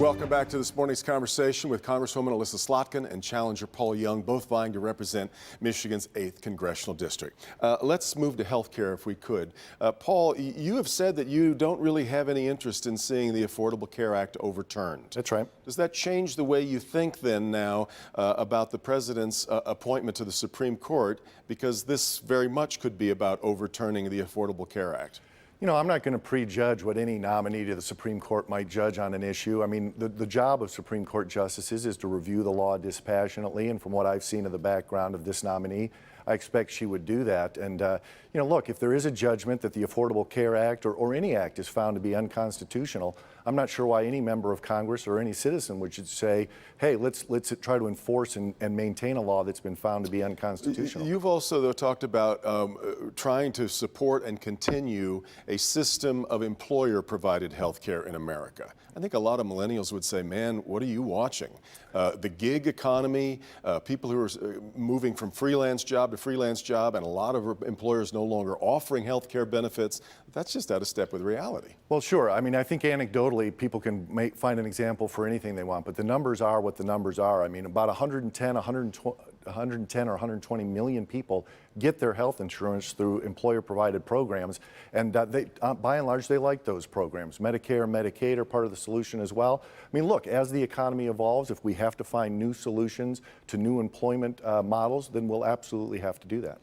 Welcome back to this morning's conversation with Congresswoman Alyssa Slotkin and challenger Paul Young, both vying to represent Michigan's 8th Congressional District. Let's move to health care if we could. Paul, you have said that you don't really have any interest in seeing the Affordable Care Act overturned. That's right. Does that change the way you think then now about the president's appointment to the Supreme Court? Because this very much could be about overturning the Affordable Care Act. You know, I'm not going to prejudge what any nominee to the Supreme Court might judge on an issue. I mean, the job of Supreme Court justices is to review the law dispassionately, and from what I've seen of the background of this nominee, I expect she would do that. And, you know, look, if there is a judgment that the Affordable Care Act or any act is found to be unconstitutional, I'm not sure why any member of Congress or any citizen would say, hey, let's try to enforce and maintain a law that's been found to be unconstitutional. You've also, though, talked about trying to support and continue a system of employer-provided health care in America. I think a lot of millennials would say, man, what are you watching? The gig economy, people who are moving from freelance job to freelance job, and a lot of employers no longer offering health care benefits, that's just out of step with reality. Well, sure. I mean, I think anecdotally, people can find an example for anything they want, but the numbers are what the numbers are. I mean, about 110 or 120 million people get their health insurance through employer-provided programs, and they, by and large, they like those programs. Medicare and Medicaid are part of the solution as well. I mean, look, as the economy evolves, if we have to find new solutions to new employment models, then we'll absolutely have to do that.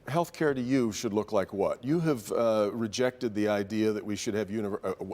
Healthcare to you should look like what? You have rejected the idea that we should have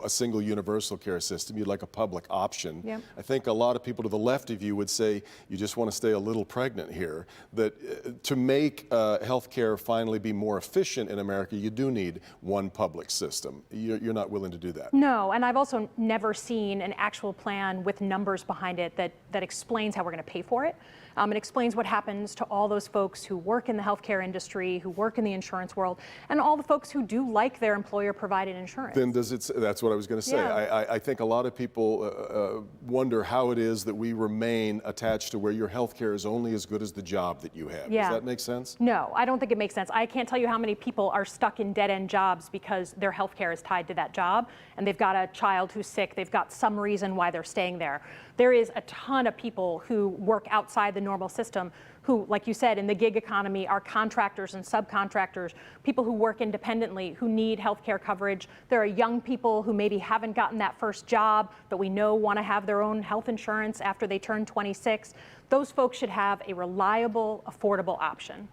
a single universal care system. You'd like a public option. Yep. I think a lot of people to the left of you would say you just want to stay a little pregnant here. That to make healthcare finally be more efficient in America, you do need one public system. You're not willing to do that. No, and I've also never seen an actual plan with numbers behind it that explains how we're going to pay for it. It explains what happens to all those folks who work in the healthcare industry, who work in the insurance world, and all the folks who do like their employer-provided insurance. Then does it? That's what I was going to say. Yeah. I think a lot of people wonder how it is that we remain attached to where your health care is only as good as the job that you have. Yeah. Does that make sense? No, I don't think it makes sense. I can't tell you how many people are stuck in dead-end jobs because their health care is tied to that job, and they've got a child who's sick, they've got some reason why they're staying there. There is a ton of people who work outside the normal system who, like you said, in the gig economy are contractors and subcontractors, people who work independently, who need health care coverage. There are young people who maybe haven't gotten that first job, but we know want to have their own health insurance after they turn 26. Those folks should have a reliable, affordable option.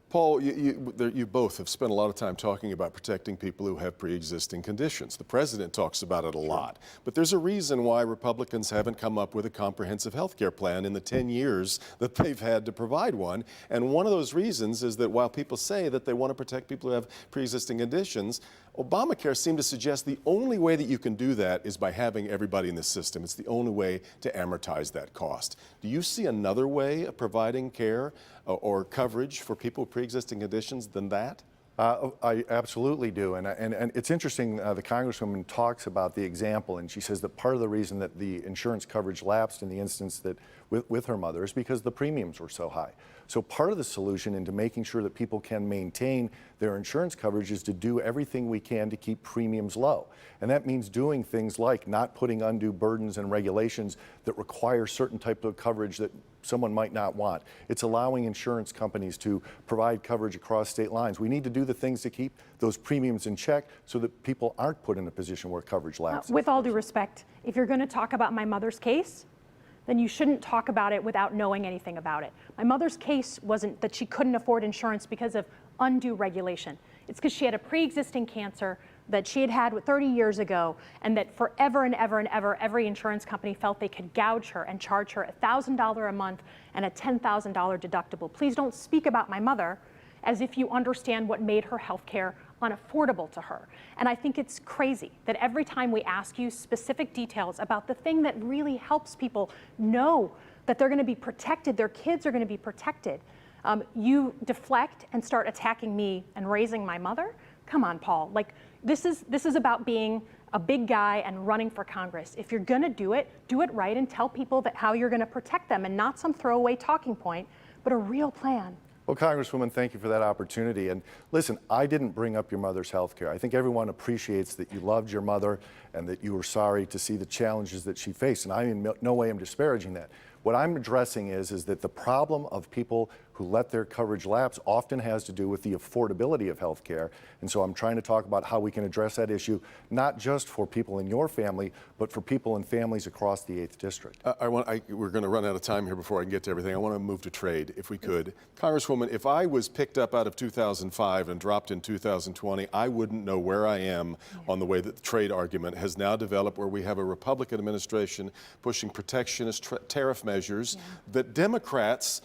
Paul, you both have spent a lot of time talking about protecting people who have pre-existing conditions. The president talks about it a lot, but there's a reason why Republicans haven't come up with a comprehensive health care plan in the 10 years that they've had to provide one. And one of those reasons is that while people say that they want to protect people who have pre-existing conditions, Obamacare seemed to suggest the only way that you can do that is by having everybody in the system. It's the only way to amortize that cost. Do you see another way of providing care or coverage for people with pre-existing conditions than that? I absolutely do, and it's interesting, the Congresswoman talks about the example, and she says that part of the reason that the insurance coverage lapsed in the instance that with her mother is because the premiums were so high. So part of the solution into making sure that people can maintain their insurance coverage is to do everything we can to keep premiums low. And that means doing things like not putting undue burdens and regulations that require certain type of coverage that someone might not want. It's allowing insurance companies to provide coverage across state lines. We need to do the things to keep those premiums in check so that people aren't put in a position where coverage lapses. With all due respect, if you're going to talk about my mother's case, then you shouldn't talk about it without knowing anything about it. My mother's case wasn't that she couldn't afford insurance because of undue regulation. It's because she had a pre-existing cancer that she had had 30 years ago, and that forever and ever and ever, every insurance company felt they could gouge her and charge her $1,000 a month and a $10,000 deductible. Please don't speak about my mother as if you understand what made her health care unaffordable to her. And I think it's crazy that every time we ask you specific details about the thing that really helps people know that they're going to be protected, their kids are going to be protected, you deflect and start attacking me and raising my mother. Come on, Paul. Like, this is about being a big guy and running for Congress. If you're going to do it right and tell people that how you're going to protect them, and not some throwaway talking point, but a real plan. Well, Congresswoman, thank you for that opportunity. And listen, I didn't bring up your mother's health care. I think everyone appreciates that you loved your mother and that you were sorry to see the challenges that she faced. And I in no way am disparaging that. What I'm addressing is that the problem of people who let their coverage lapse often has to do with the affordability of health care. And so I'm trying to talk about how we can address that issue, not just for people in your family, but for people in families across the 8th District. We're going to run out of time here before I can get to everything. I want to move to trade, if we could. Congresswoman, if I was picked up out of 2005 and dropped in 2020, I wouldn't know where I am on the way that the trade argument has now developed, where we have a Republican administration pushing protectionist tariff measures that Democrats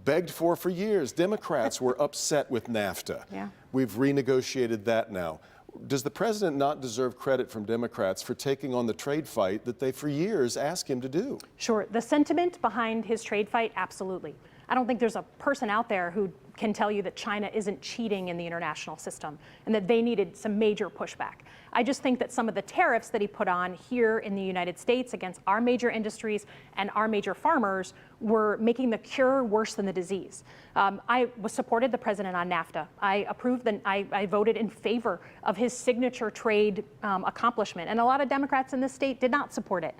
begged for years. Democrats were upset with NAFTA. We've renegotiated that now. Does the president not deserve credit from Democrats for taking on the trade fight that they for years asked him to do? Sure. The sentiment behind his trade fight, absolutely. I don't think there's a person out there who can tell you that China isn't cheating in the international system and that they needed some major pushback. I just think that some of the tariffs that he put on here in the United States against our major industries and our major farmers were making the cure worse than the disease. I supported the president on NAFTA. I approved and I voted in favor of his signature trade accomplishment. And a lot of Democrats in this state did not support it.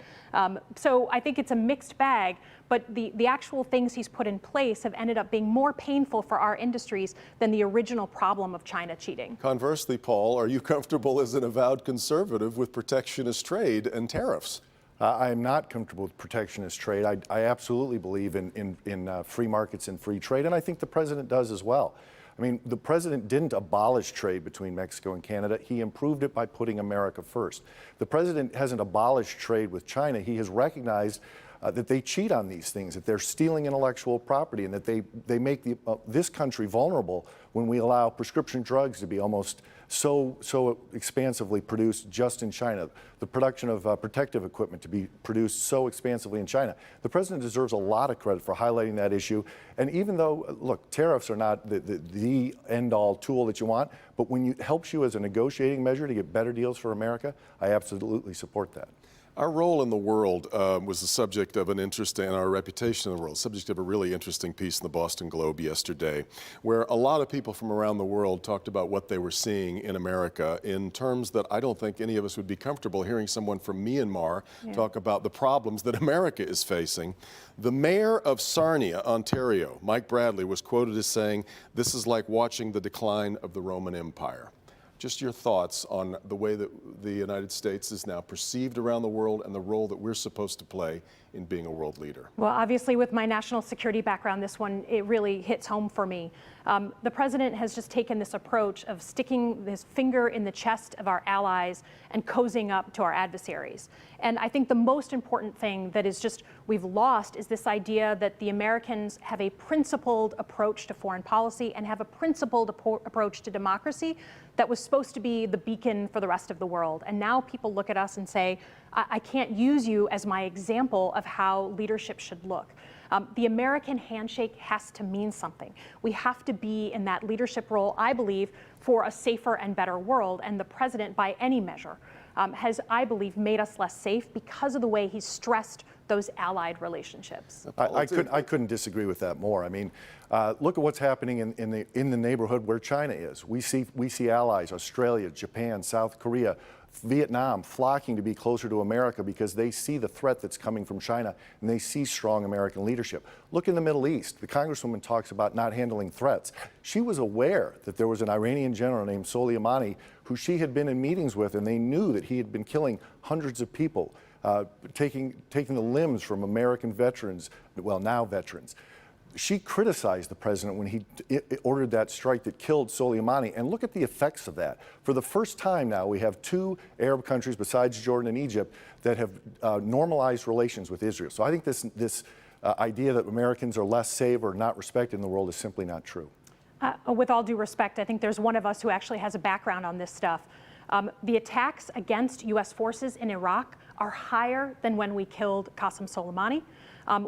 So I think it's a mixed bag, but the actual things he's put in place have ended up being more painful for our industries than the original problem of China cheating. Conversely, Paul, are you comfortable as an avowed conservative with protectionist trade and tariffs? I am not comfortable with protectionist trade. I absolutely believe in free markets and free trade, and I think the president does as well. I mean, the president didn't abolish trade between Mexico and Canada. He improved it by putting America first. The president hasn't abolished trade with China. He has recognized that they cheat on these things, that they're stealing intellectual property, and that they make this country vulnerable when we allow prescription drugs to be almost so expansively produced just in China, the production of protective equipment to be produced so expansively in China. The president deserves a lot of credit for highlighting that issue. And even though, look, tariffs are not the end-all tool that you want, but when it helps you as a negotiating measure to get better deals for America, I absolutely support that. Our role in the world was the subject of an interesting, and our reputation in the world, subject of a really interesting piece in the Boston Globe yesterday, where a lot of people from around the world talked about what they were seeing in America in terms that I don't think any of us would be comfortable hearing someone from Myanmar talk about the problems that America is facing. The mayor of Sarnia, Ontario, Mike Bradley, was quoted as saying, "This is like watching the decline of the Roman Empire." Just your thoughts on the way that the United States is now perceived around the world and the role that we're supposed to play in being a world leader. Well, obviously with my national security background, this one, it really hits home for me. The president has just taken this approach of sticking his finger in the chest of our allies and cozying up to our adversaries. And I think the most important thing that is just we've lost is this idea that the Americans have a principled approach to foreign policy and have a principled approach to democracy that was supposed to be the beacon for the rest of the world. And now people look at us and say, I can't use you as my example of how leadership should look. The American handshake has to mean something. We have to be in that leadership role, I believe, for a safer and better world. And the president, by any measure, has, I believe, made us less safe because of the way he's stressed those allied relationships. I couldn't disagree with that more. I mean, look at what's happening in the neighborhood where China is. We see allies, Australia, Japan, South Korea, Vietnam flocking to be closer to America because they see the threat that's coming from China and they see strong American leadership. Look in the Middle East. The Congresswoman talks about not handling threats. She was aware that there was an Iranian general named Soleimani who she had been in meetings with, and they knew that he had been killing hundreds of people, taking the limbs from American veterans, well, now veterans. She criticized the president when he ordered that strike that killed Soleimani. And look at the effects of that. For the first time now, we have two Arab countries besides Jordan and Egypt that have normalized relations with Israel. So I think this idea that Americans are less safe or not respected in the world is simply not true. With all due respect, I think there's one of us who actually has a background on this stuff. The attacks against U.S. forces in Iraq are higher than when we killed Qasem Soleimani.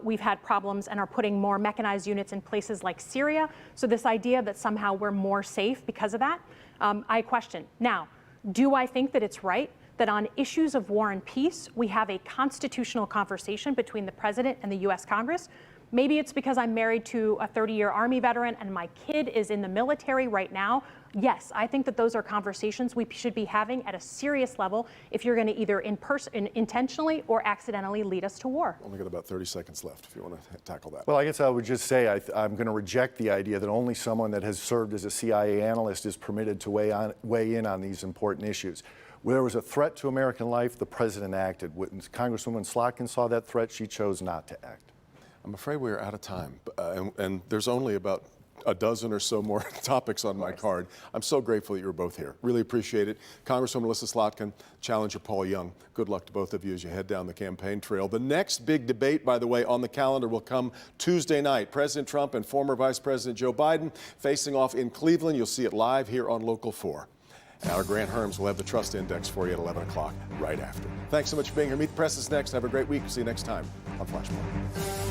We've had problems and are putting more mechanized units in places like Syria. So this idea that somehow we're more safe because of that, I question. Now, do I think that it's right that on issues of war and peace, we have a constitutional conversation between the president and the U.S. Congress? Maybe it's because I'm married to a 30-year Army veteran and my kid is in the military right now. Yes, I think that those are conversations we should be having at a serious level if you're going to either intentionally or accidentally lead us to war. Only got about 30 seconds left if you want to tackle that. Well, I guess I would just say I'm going to reject the idea that only someone that has served as a CIA analyst is permitted to weigh in on these important issues. Where there was a threat to American life, the president acted. When Congresswoman Slotkin saw that threat, she chose not to act. I'm afraid we're out of time, and there's only about a dozen or so more topics on my card. I'm so grateful that you were both here. Really appreciate it. Congresswoman Melissa Slotkin, Challenger Paul Young, good luck to both of you as you head down the campaign trail. The next big debate, by the way, on the calendar will come Tuesday night. President Trump and former Vice President Joe Biden facing off in Cleveland. You'll see it live here on Local 4. And our Grant Herms will have the Trust Index for you at 11 o'clock right after. Thanks so much for being here. Meet the Press is next. Have a great week. See you next time on Flashpoint.